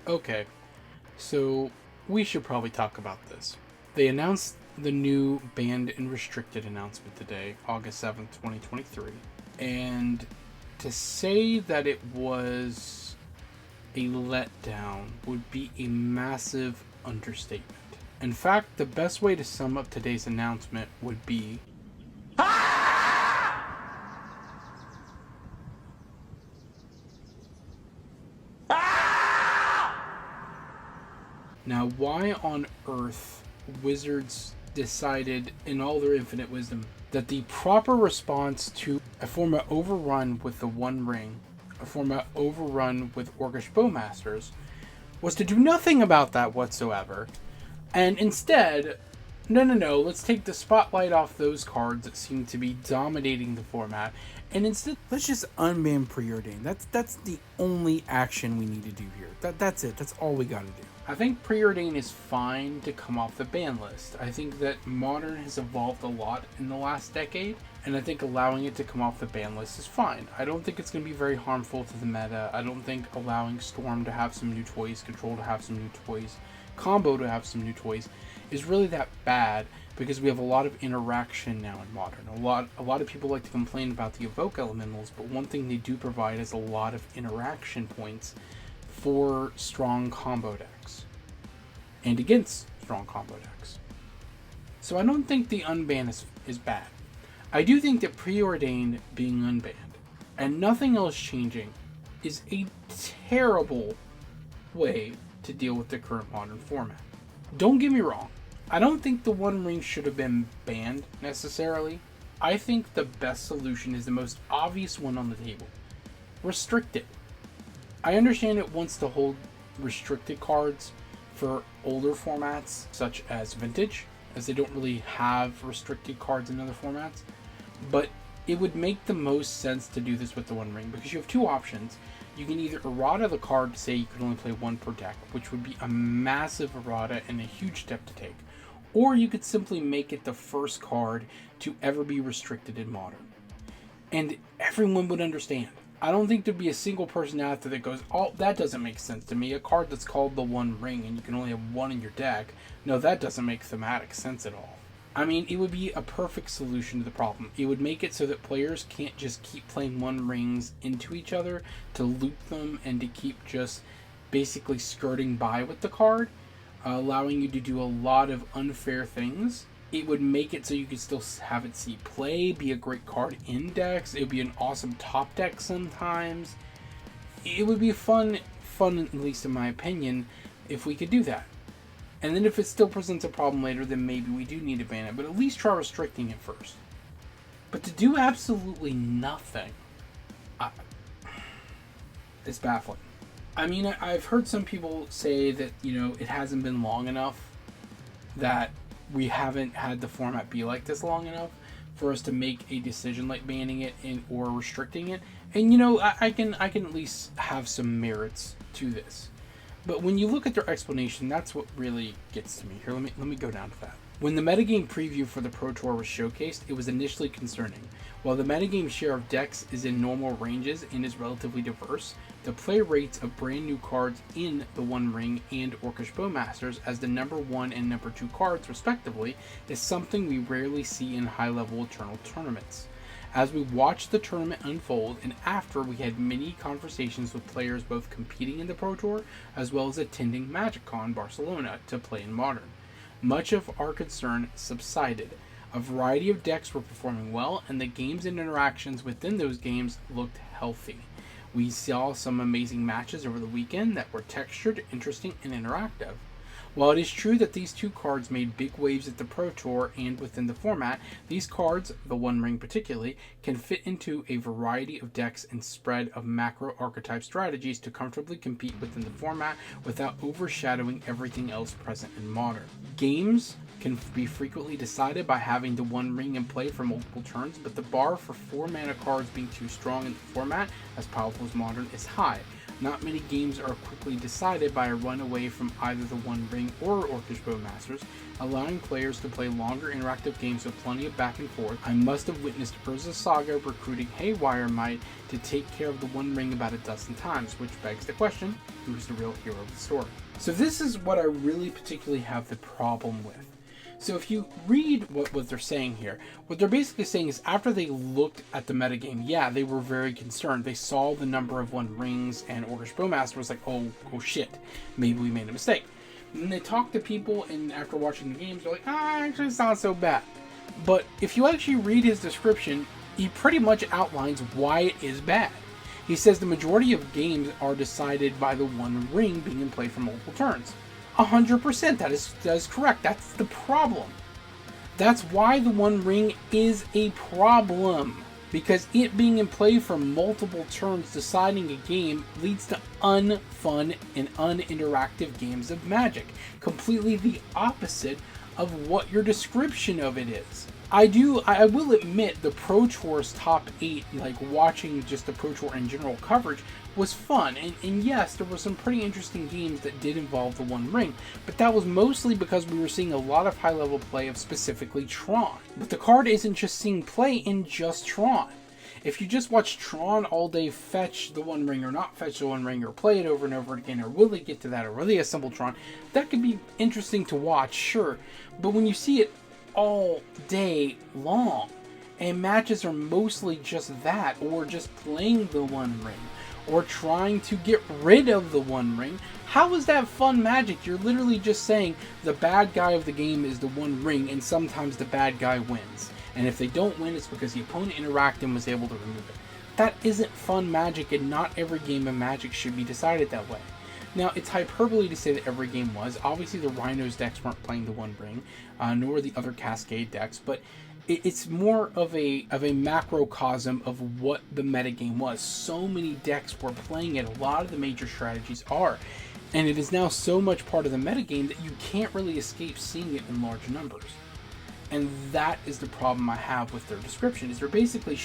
Okay, so we should probably talk about this. They announced the new banned and restricted announcement today, August 7th, 2023. And to say that it was a letdown would be a massive understatement. In fact, the best way to sum up today's announcement would be now, why on earth Wizards decided, in all their infinite wisdom, that the proper response to a format overrun with the One Ring, a format overrun with Orcish Bowmasters, was to do nothing about that whatsoever, and instead, no, let's take the spotlight off those cards that seem to be dominating the format, and instead, let's just unban Preordain. That's the only action we need to do here. That's it. That's all we gotta do. I think Preordain is fine to come off the ban list. I think that Modern has evolved a lot in the last decade, and I think allowing it to come off the ban list is fine. I don't think it's going to be very harmful to the meta. I don't think allowing Storm to have some new toys, Control to have some new toys, Combo to have some new toys is really that bad, because we have a lot of interaction now in Modern. A lot of people like to complain about the Evoke Elementals, but one thing they do provide is a lot of interaction points for strong combo decks and against strong combo decks. So I don't think the unban is bad. I do think that Preordained being unbanned and nothing else changing is a terrible way to deal with the current Modern format. Don't get me wrong, I don't think the One Ring should have been banned necessarily. I think the best solution is the most obvious one on the table. Restrict it. I understand it wants to hold restricted cards for older formats, such as Vintage, as they don't really have restricted cards in other formats. But it would make the most sense to do this with the One Ring, because you have two options. You can either errata the card to say you can only play one per deck, which would be a massive errata and a huge step to take. Or you could simply make it the first card to ever be restricted in Modern. And everyone would understand. I don't think there'd be a single person out there that goes, oh, that doesn't make sense to me. A card that's called the One Ring and you can only have one in your deck. No, that doesn't make thematic sense at all. I mean, it would be a perfect solution to the problem. It would make it so that players can't just keep playing One Rings into each other to loop them and to keep just basically skirting by with the card, allowing you to do a lot of unfair things. It would make it so you could still have it see play, be a great card in decks. It would be an awesome top deck sometimes. It would be fun, at least in my opinion, if we could do that. And then if it still presents a problem later, then maybe we do need to ban it, but at least try restricting it first. But to do absolutely nothing, it's baffling. I mean, I've heard some people say that, it hasn't been long enough, that we haven't had the format be like this long enough for us to make a decision like banning it or restricting it. And I can at least have some merits to this. But when you look at their explanation, that's what really gets to me. Here, let me go down to that. When the metagame preview for the Pro Tour was showcased, it was initially concerning. While the metagame share of decks is in normal ranges and is relatively diverse, the play rates of brand new cards in the One Ring and Orcish Bowmasters as the number 1 and number 2 cards respectively is something we rarely see in high-level Eternal tournaments. As we watched the tournament unfold and after, we had many conversations with players both competing in the Pro Tour as well as attending MagicCon Barcelona to play in Modern. Much of our concern subsided. A variety of decks were performing well, and the games and interactions within those games looked healthy. We saw some amazing matches over the weekend that were textured, interesting, and interactive. While it is true that these two cards made big waves at the Pro Tour and within the format, these cards, the One Ring particularly, can fit into a variety of decks and spread of macro archetype strategies to comfortably compete within the format without overshadowing everything else present in Modern. Games can be frequently decided by having the One Ring in play for multiple turns, but the bar for 4 mana cards being too strong in the format, as powerful as Modern, is high. Not many games are quickly decided by a run away from either the One Ring or Orcish Bowmasters, allowing players to play longer interactive games with plenty of back and forth. I must have witnessed Urza Saga recruiting Haywire Might to take care of the One Ring about a dozen times, which begs the question, who's the real hero of the story? So this is what I really particularly have the problem with. So if you read what they're saying here, what they're basically saying is after they looked at the metagame, yeah, they were very concerned. They saw the number of One Rings and Orcish Bowmaster was like, oh shit, maybe we made a mistake. And then they talked to people, and after watching the games, they're like, actually it's not so bad. But if you actually read his description, he pretty much outlines why it is bad. He says the majority of games are decided by the One Ring being in play for multiple turns. 100%, that is correct. That's the problem. That's why the One Ring is a problem. Because it being in play for multiple turns deciding a game leads to unfun and uninteractive games of Magic. Completely the opposite of what your description of it is. I will admit the Pro Tour's top 8, like watching just the Pro Tour in general coverage, was fun. And yes, there were some pretty interesting games that did involve the One Ring, but that was mostly because we were seeing a lot of high-level play of specifically Tron. But the card isn't just seeing play in just Tron. If you just watch Tron all day fetch the One Ring or not fetch the One Ring or play it over and over again or will they get to that or will they assemble Tron, that could be interesting to watch, sure. But when you see it all day long and matches are mostly just that, or just playing the One Ring or trying to get rid of the One Ring, how is that fun Magic? You're literally just saying the bad guy of the game is the One Ring and sometimes the bad guy wins. And if they don't win, it's because the opponent interacted and was able to remove it. That isn't fun Magic, and not every game of Magic should be decided that way. Now, it's hyperbole to say that every game was. Obviously, the Rhinos decks weren't playing the One Ring, nor the other Cascade decks, but it's more of a macrocosm of what the metagame was. So many decks were playing it. A lot of the major strategies are. And it is now so much part of the metagame that you can't really escape seeing it in large numbers. And that is the problem I have with their description, is they're basically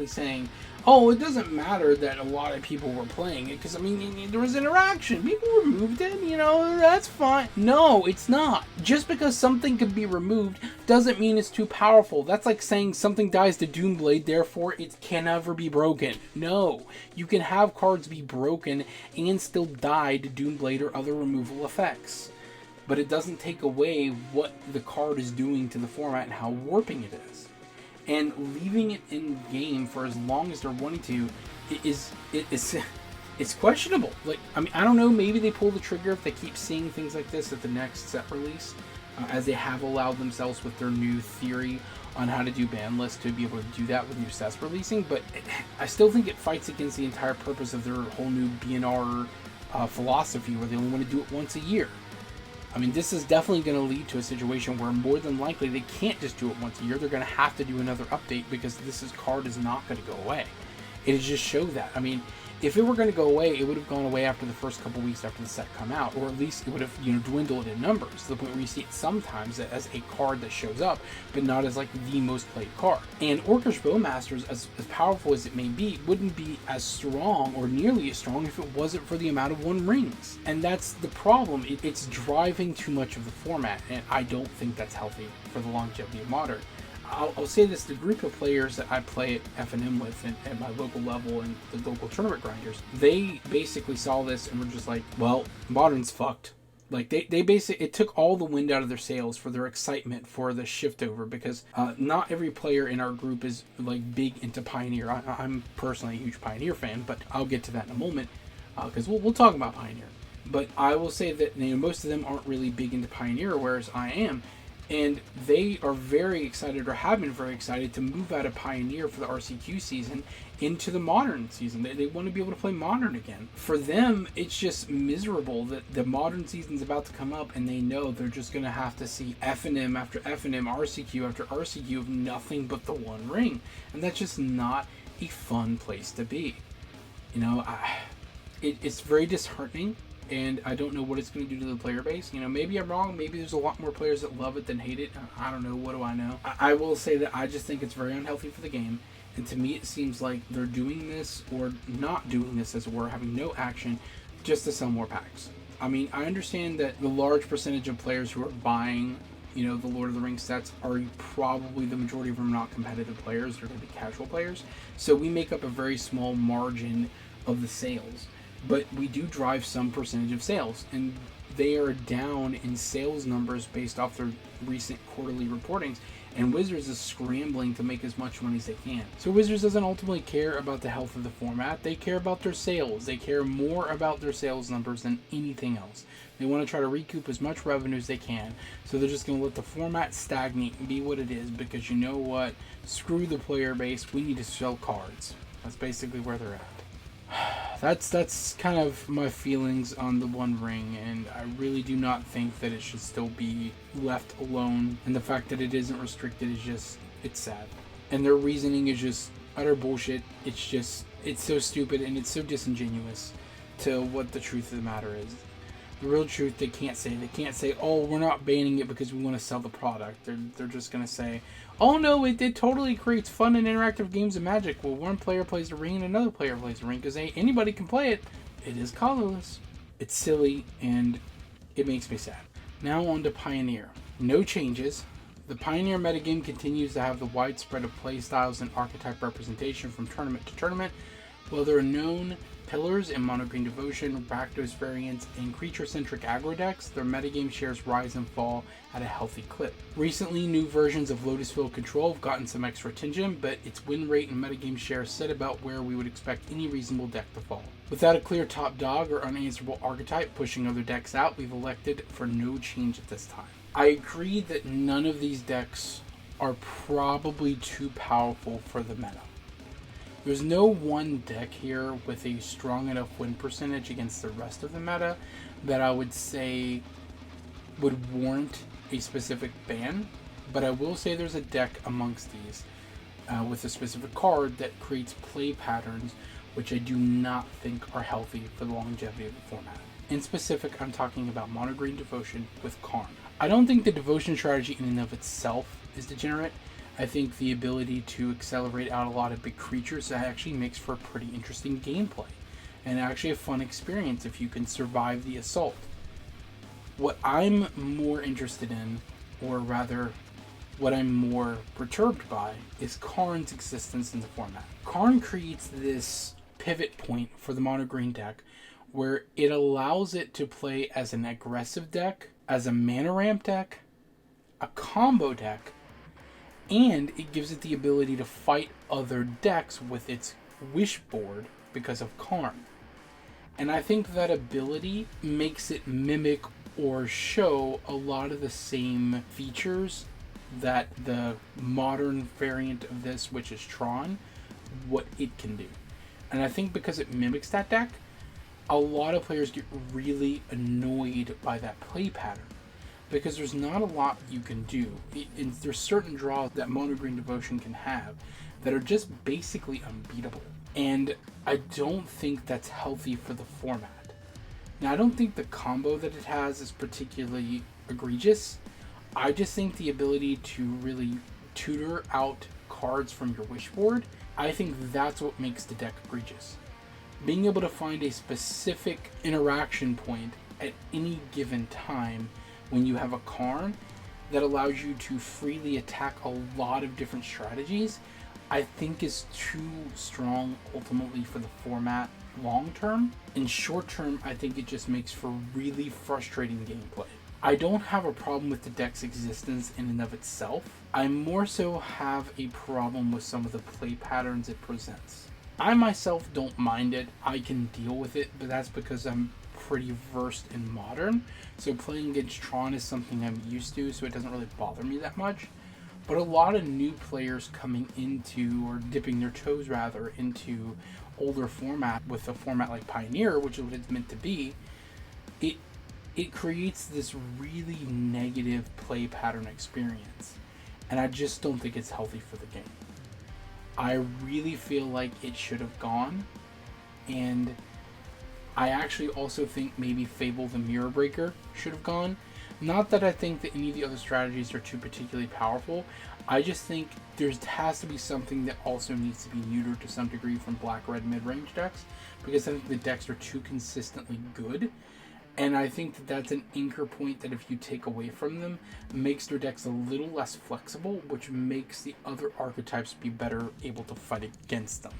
saying, oh, it doesn't matter that a lot of people were playing it, because, I mean, there was interaction. People removed it, that's fine. No, it's not. Just because something can be removed doesn't mean it's too powerful. That's like saying something dies to Doomblade, therefore it can never be broken. No, you can have cards be broken and still die to Doomblade or other removal effects. But it doesn't take away what the card is doing to the format and how warping it is. And leaving it in game for as long as they're wanting to it's questionable. Like, I mean, I don't know, maybe they pull the trigger if they keep seeing things like this at the next set release, as they have allowed themselves with their new theory on how to do ban lists to be able to do that with new sets releasing. But I still think it fights against the entire purpose of their whole new BNR philosophy, where they only want to do it once a year. I mean, this is definitely going to lead to a situation where more than likely they can't just do it once a year. They're going to have to do another update because this card is not going to go away. It just showed that. I mean, if it were going to go away, it would have gone away after the first couple weeks after the set come out, or at least it would have, dwindled in numbers to the point where you see it sometimes as a card that shows up, but not as like the most played card. And Orcish Bowmasters, as powerful as it may be, wouldn't be as strong or nearly as strong if it wasn't for the amount of One Rings. And that's the problem. It's driving too much of the format, and I don't think that's healthy for the longevity of Modern. I'll say this, the group of players that I play at F&M with at my local level and the local tournament grinders, they basically saw this and were just like, well, Modern's fucked. Like, they basically, it took all the wind out of their sails for their excitement for the shift over, because not every player in our group is like big into Pioneer. I'm personally a huge Pioneer fan, but I'll get to that in a moment, because we'll talk about Pioneer. But I will say that most of them aren't really big into Pioneer, whereas I am. And they are very excited, or have been very excited, to move out of Pioneer for the RCQ season into the Modern season. They want to be able to play Modern again. For them, it's just miserable that the Modern season's about to come up, and they know they're just going to have to see F&M after F&M, RCQ after RCQ of nothing but the One Ring. And that's just not a fun place to be. It's very disheartening. And I don't know what it's going to do to the player base. Maybe I'm wrong. Maybe there's a lot more players that love it than hate it. I don't know. What do I know? I will say that I just think it's very unhealthy for the game. And to me, it seems like they're doing this, or not doing this as it were, having no action, just to sell more packs. I mean, I understand that the large percentage of players who are buying, the Lord of the Rings sets are probably the majority of them are not competitive players. They're going to be casual players. So we make up a very small margin of the sales. But we do drive some percentage of sales. And they are down in sales numbers based off their recent quarterly reportings. And Wizards is scrambling to make as much money as they can. So Wizards doesn't ultimately care about the health of the format. They care about their sales. They care more about their sales numbers than anything else. They want to try to recoup as much revenue as they can. So they're just going to let the format stagnate and be what it is, because you know what? Screw the player base. We need to sell cards. That's basically where they're at. That's kind of my feelings on the One Ring, and I really do not think that it should still be left alone. And the fact that it isn't restricted is just, it's sad. And their reasoning is just utter bullshit. It's so stupid, and it's so disingenuous to what the truth of the matter is. The real truth they can't say, oh, we're not banning it because we want to sell the product. They're just going to say, oh no, it totally creates fun and interactive games of Magic. Well, one player plays the ring and another player plays the ring, because anybody can play it. It is colorless. It's silly, and it makes me sad. Now on to Pioneer. No changes. The Pioneer metagame continues to have the widespread of playstyles and archetype representation from tournament to tournament. While there are known pillars in Mono Green Devotion, Rakdos variants, and creature-centric aggro decks, their metagame shares rise and fall at a healthy clip. Recently, new versions of Lotusfield Control have gotten some extra attention, but its win rate and metagame share sit about where we would expect any reasonable deck to fall. Without a clear top dog or unanswerable archetype pushing other decks out, we've elected for no change at this time. I agree that none of these decks are probably too powerful for the meta. There's no one deck here with a strong enough win percentage against the rest of the meta that I would say would warrant a specific ban. But I will say there's a deck amongst these with a specific card that creates play patterns which I do not think are healthy for the longevity of the format. In specific, I'm talking about Mono Green Devotion with Karn. I don't think the Devotion strategy in and of itself is degenerate. I think the ability to accelerate out a lot of big creatures actually makes for a pretty interesting gameplay, and actually a fun experience if you can survive the assault. What I'm more interested in, or rather what I'm more perturbed by, is Karn's existence in the format. Karn creates this pivot point for the Mono Green deck where it allows it to play as an aggressive deck, as a mana ramp deck, a combo deck, and it gives it the ability to fight other decks with its wish board because of Karn. And I think that ability makes it mimic or show a lot of the same features that the modern variant of this, which is Tron, what it can do. And I think because it mimics that deck, a lot of players get really annoyed by that play pattern, because there's not a lot you can do. There's certain draws that Mono Green Devotion can have that are just basically unbeatable. And I don't think that's healthy for the format. Now, I don't think the combo that it has is particularly egregious. I just think the ability to really tutor out cards from your wish board, I think that's what makes the deck egregious. Being able to find a specific interaction point at any given time when you have a Karn that allows you to freely attack a lot of different strategies, I think is too strong ultimately for the format long term. In short term, I think it just makes for really frustrating gameplay. I don't have a problem with the deck's existence in and of itself. I more so have a problem with some of the play patterns it presents. I myself don't mind it. I can deal with it, but that's because I'm pretty versed in Modern. So playing against Tron is something I'm used to, so it doesn't really bother me that much. But a lot of new players coming into, or dipping their toes rather, into older format with a format like Pioneer, which is what it's meant to be, it creates this really negative play pattern experience. And I just don't think it's healthy for the game. I really feel like it should have gone. And I actually also think maybe Fable the Mirror Breaker should have gone. Not that I think that any of the other strategies are too particularly powerful. I just think there has to be something that also needs to be neutered to some degree from black-red mid-range decks, because I think the decks are too consistently good. And I think that that's an anchor point that if you take away from them, makes their decks a little less flexible, which makes the other archetypes be better able to fight against them,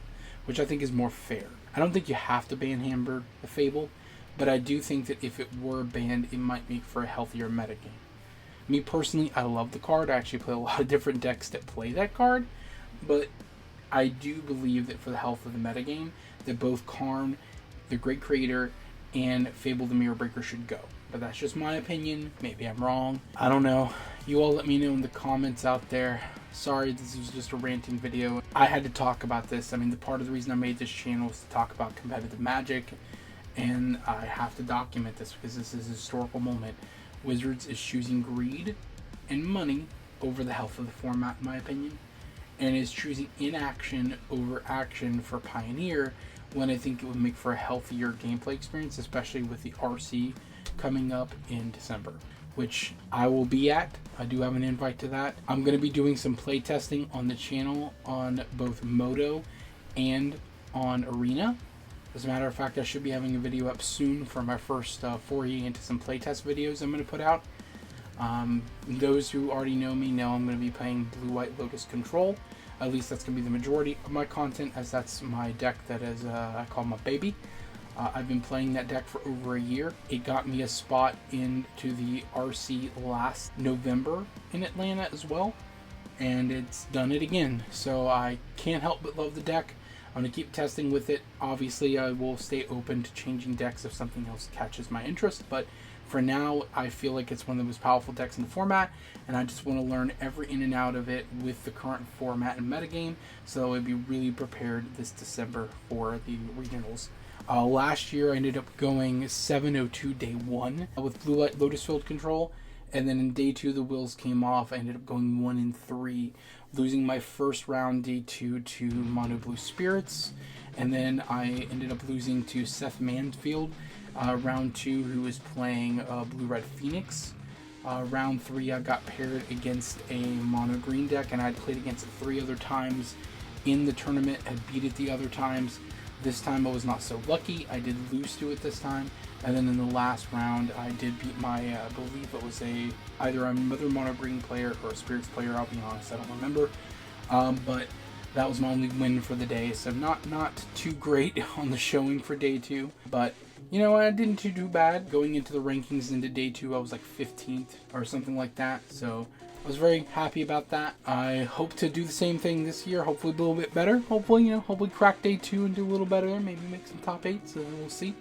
which I think is more fair. I don't think you have to ban Hamburg the Fable, but I do think that if it were banned, it might make for a healthier metagame. Me personally, I love the card. I actually play a lot of different decks that play that card, but I do believe that for the health of the metagame, that both Karn, the Great Creator, and Fable the Mirror Breaker should go. But that's just my opinion. Maybe I'm wrong. I don't know. You all let me know in the comments out there. Sorry, this was just a ranting video. I had to talk about this. I mean, the part of the reason I made this channel was to talk about competitive Magic, and I have to document this because this is a historical moment. Wizards is choosing greed and money over the health of the format, in my opinion, and is choosing inaction over action for Pioneer, when I think it would make for a healthier gameplay experience, especially with the RC coming up in December, which I will be at. I do have an invite to that. I'm going to be doing some play testing on the channel on both Moto and on Arena. As a matter of fact, I should be having a video up soon for my first foray into some playtest videos I'm going to put out. Those who already know me know I'm going to be playing Blue-White Lotus Control. At least that's going to be the majority of my content, as that's my deck that is, I call my baby. I've been playing that deck for over a year. It got me a spot into the RC last November in Atlanta as well, and it's done it again. So I can't help but love the deck. I'm going to keep testing with it. Obviously, I will stay open to changing decks if something else catches my interest, but for now, I feel like it's one of the most powerful decks in the format, and I just want to learn every in and out of it with the current format and metagame, so I'd be really prepared this December for the regionals. Last year, I ended up going 7-0-2 day 1 with Blue Light Lotus Field Control, and then in day 2, the wheels came off. I ended up going 1-3, losing my first round day 2 to Mono Blue Spirits, and then I ended up losing to Seth Mansfield. Round 2, who was playing Blue Red Phoenix. Round 3, I got paired against a mono green deck, and I'd played against it 3 other times in the tournament, had beat it the other times. This time I was not so lucky. I did lose to it this time, and then in the last round I did beat my, I believe it was either another mono green player or a Spirits player. I'll be honest, I don't remember. But that was my only win for the day, so not too great on the showing for day 2, but you know, I didn't do too bad. Going into the rankings into day 2, I was like 15th or something like that. So I was very happy about that. I hope to do the same thing this year. Hopefully a little bit better. Hopefully, hopefully crack day 2 and do a little better there. Maybe make some top 8s, and we'll see.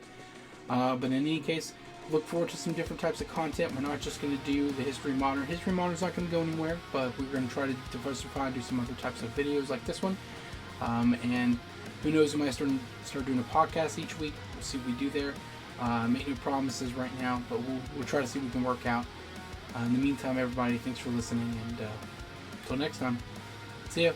But in any case, look forward to some different types of content. We're not just going to do the History Modern. History Modern's not going to go anywhere, but we're going to try to diversify and do some other types of videos like this one. And who knows, we might start doing a podcast each week. We'll see what we do there. Make no promises right now, but we'll try to see what we can work out. In the meantime, everybody, thanks for listening, and until next time, see ya.